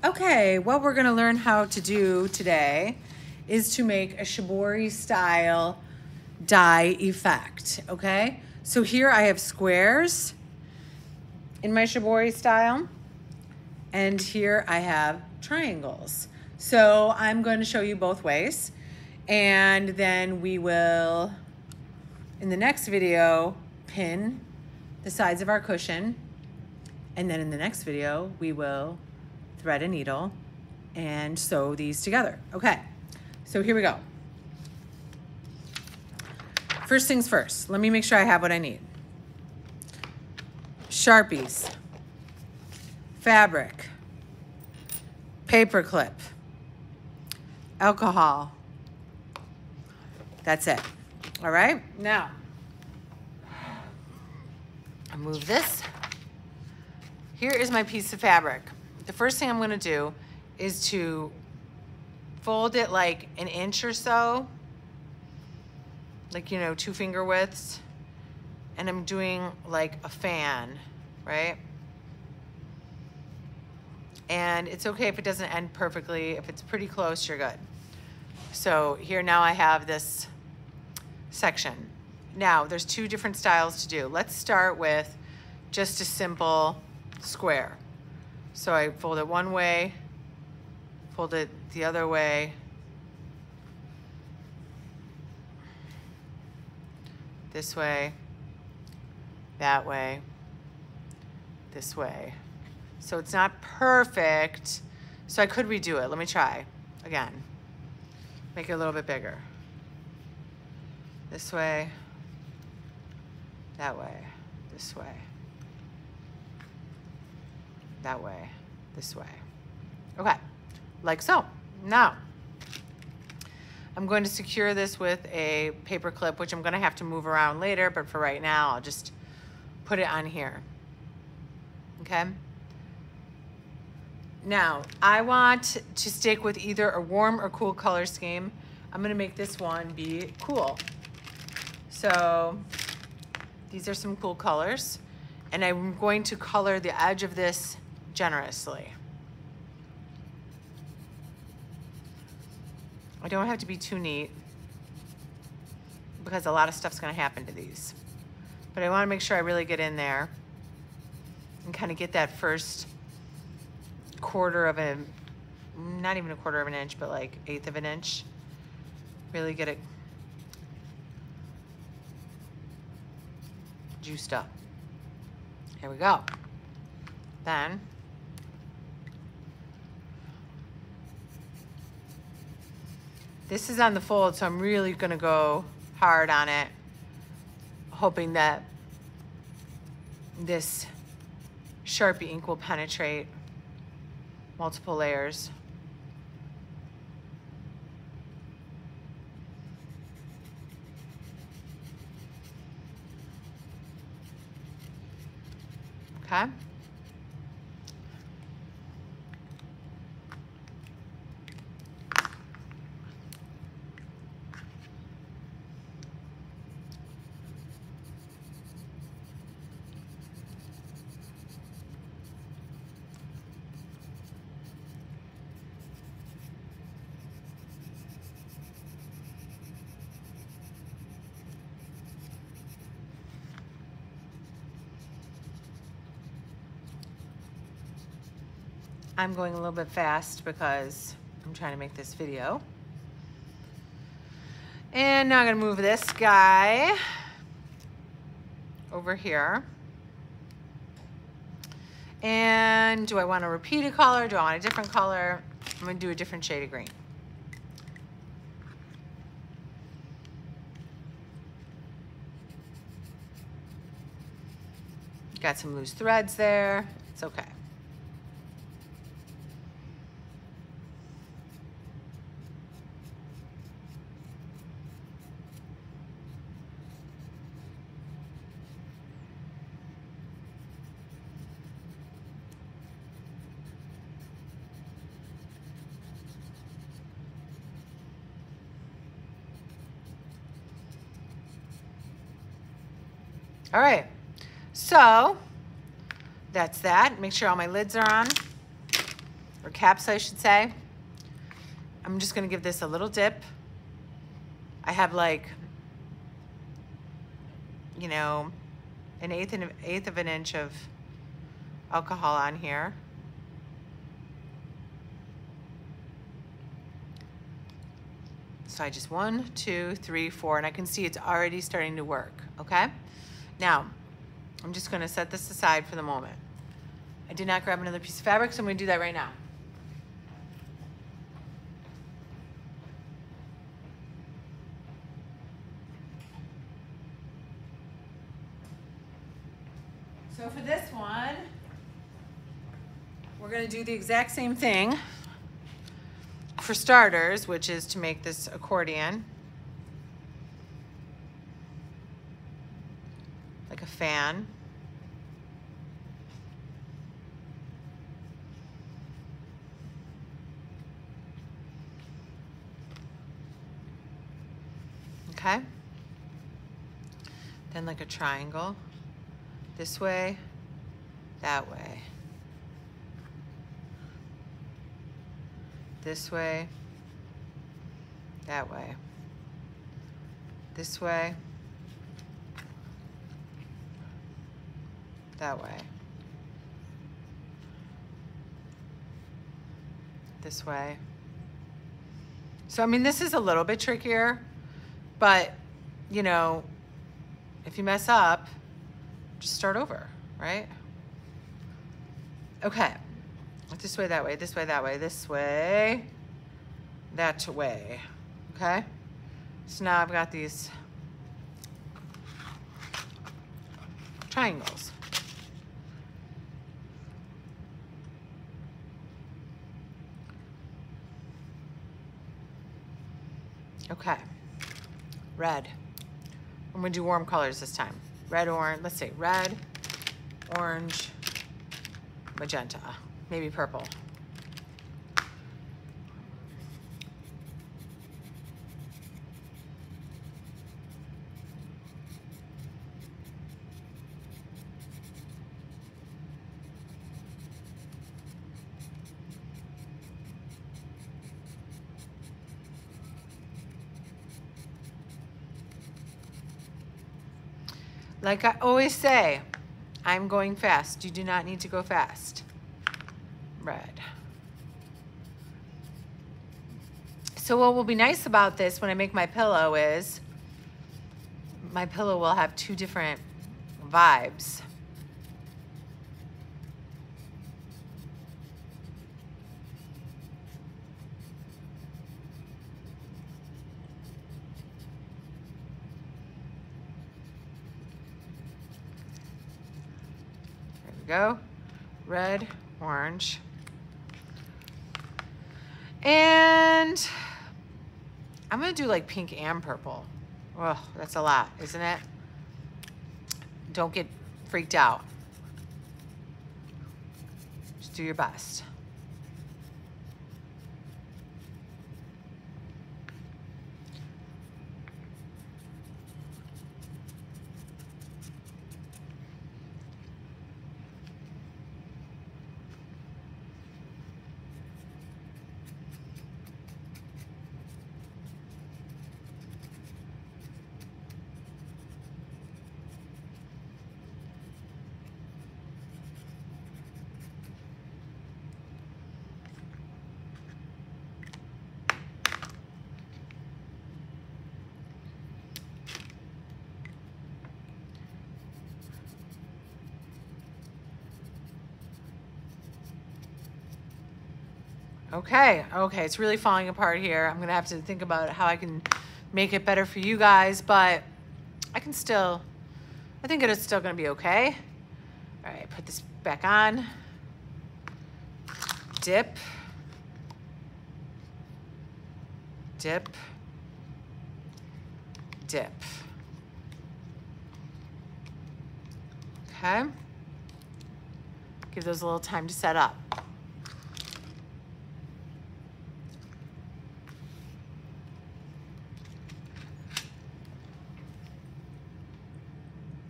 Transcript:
Okay, what we're gonna learn how to do today is to make a Shibori style die effect, okay? So here I have squares in my Shibori style, and here I have triangles. So I'm going to show you both ways, and then we will, in the next video, pin the sides of our cushion, and then in the next video, we will thread a needle and sew these together. Okay, so here we go. First things first, let me make sure I have what I need. Sharpies, fabric, paper clip, alcohol. That's it. All right, now I move this. Here is my piece of fabric. The first thing I'm gonna do is to fold it like an inch or so, like, you know, 2 finger widths. And I'm doing like a fan, right? And it's okay if it doesn't end perfectly. If it's pretty close, you're good. So here now I have this section. Now there's 2 different styles to do. Let's start with just a simple square. So I fold it one way, fold it the other way, this way, that way, this way. So it's not perfect, so I could redo it. Let me try again. Make it a little bit bigger. This way, that way, this way, that way, this way. Okay, like so. Now, I'm going to secure this with a paper clip, which I'm gonna have to move around later, but for right now, I'll just put it on here, okay? Now, I want to stick with either a warm or cool color scheme. I'm gonna make this one be cool. So, these are some cool colors, and I'm going to color the edge of this generously. I don't have to be too neat because a lot of stuff's gonna happen to these. But I wanna make sure I really get in there and kind of get that first quarter of a, not even a quarter of an inch, but like 1/8 of an inch. Really get it juiced up. Here we go. Then, this is on the fold, so I'm really gonna go hard on it, hoping that this Sharpie ink will penetrate multiple layers. Okay. I'm going a little bit fast because I'm trying to make this video. And now I'm gonna move this guy over here. And do I want to repeat a color? Do I want a different color? I'm gonna do a different shade of green. Got some loose threads there. It's okay. All right, so that's that. Make sure all my lids are on. or caps, I should say. I'm just gonna give this a little dip. I have like, you know, an eighth of an inch of alcohol on here. So I just 1, 2, 3, 4, and I can see it's already starting to work, okay? Now, I'm just gonna set this aside for the moment. I did not grab another piece of fabric, so I'm gonna do that right now. So for this one, we're gonna do the exact same thing for starters, which is to make this accordion, like a fan. Okay? Then like a triangle, this way, that way. This way, that way. This way, that way. This way. So, I mean, this is a little bit trickier, but, you know, if you mess up, just start over, right? Okay. This way, that way, this way, that way, this way, that way, okay? So now I've got these triangles. Okay, red. I'm gonna do warm colors this time. Red, orange, let's say red, orange, magenta. Maybe purple. Like I always say, I'm going fast. You do not need to go fast. Red. So what will be nice about this when I make my pillow is my pillow will have two different vibes. There we go. Red, orange. And I'm gonna do like pink and purple. Oh, that's a lot, isn't it? Don't get freaked out. Just do your best. Okay, it's really falling apart here. I'm gonna have to think about how I can make it better for you guys, but I think it is still gonna be okay. All right, put this back on. Dip. Dip. Dip. Okay. Give those a little time to set up.